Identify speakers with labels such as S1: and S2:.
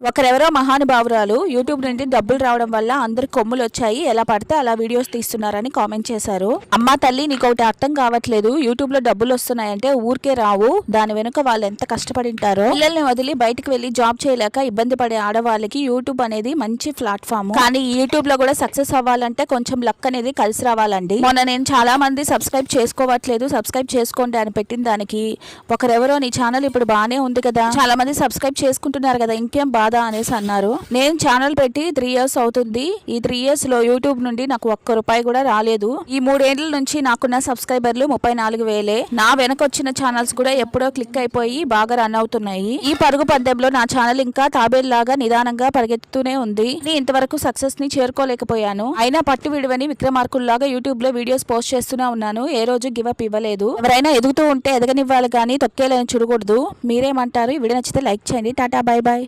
S1: ఒకరెవరో మహానుభావురాలు YouTube నుండి డబ్బులు రావడం వల్ల అందరు కొమ్ములు వచ్చాయి, ఎలా పడితే అలా వీడియోస్ తీస్తున్నారని కామెంట్ చేశారు. అమ్మా తల్లి, నీకు ఒకటి అర్థం కావట్లేదు. యూట్యూబ్ లో డబ్బులు వస్తున్నాయంటే ఊరికే రావు, దాని వెనుక వాళ్ళు ఎంత కష్టపడింటారో. పిల్లల్ని వదిలి బయటకు వెళ్లి జాబ్ చేయలేక ఇబ్బంది పడే ఆడవాళ్ళకి యూట్యూబ్ అనేది మంచి ప్లాట్ఫామ్. కానీ యూట్యూబ్ లో కూడా సక్సెస్ అవ్వాలంటే కొంచెం లక్ అనేది కలిసి రావాలండి. మొన్న నేను చాలా మంది సబ్స్క్రైబ్ చేసుకోవట్లేదు, సబ్స్క్రైబ్ చేసుకోండి అని పెట్టిన దానికి ఒకరెవరో నీ ఛానల్ ఇప్పుడు బానే ఉంది కదా, చాలా మంది సబ్స్క్రైబ్ చేసుకుంటున్నారు కదా, ఇంకేం బాధ అనేసి అన్నారు. నేను ఛానల్ పెట్టి 3 years అవుతుంది. ఈ 3 years లో యూట్యూబ్ నుండి నాకు ఒక్క రూపాయి కూడా రాలేదు. ఈ 3 ఏళ్ల నుంచి నాకున్న సబ్స్క్రైబర్లు 34,000. నా వెనకొచ్చిన ఛానల్స్ కూడా ఎప్పుడో క్లిక్ అయిపోయి బాగా రన్ అవుతున్నాయి. ఈ పరుగు పద్దెంలో నా ఛానల్ ఇంకా తాబేల్లాగా నిదానంగా పరిగెత్తుతూనే ఉంది. నేను ఇంతవరకు సక్సెస్ ని చేరుకోలేకపోయాను. అయినా పట్టు విడువని విక్రమార్కుల్లాగా యూట్యూబ్ లో వీడియోస్ పోస్ట్ చేస్తూనే ఉన్నాను. ఏ రోజు గివ్ అప్ ఇవ్వలేదు. ఎవరైనా ఎదుగుతూ ఉంటే ఎదగనివ్వాలి కానీ తొక్కేలని చూడకూడదు. మీరేమంటారు? ఈ వీడియో నచ్చితే లైక్ చేయండి. Tata, by by.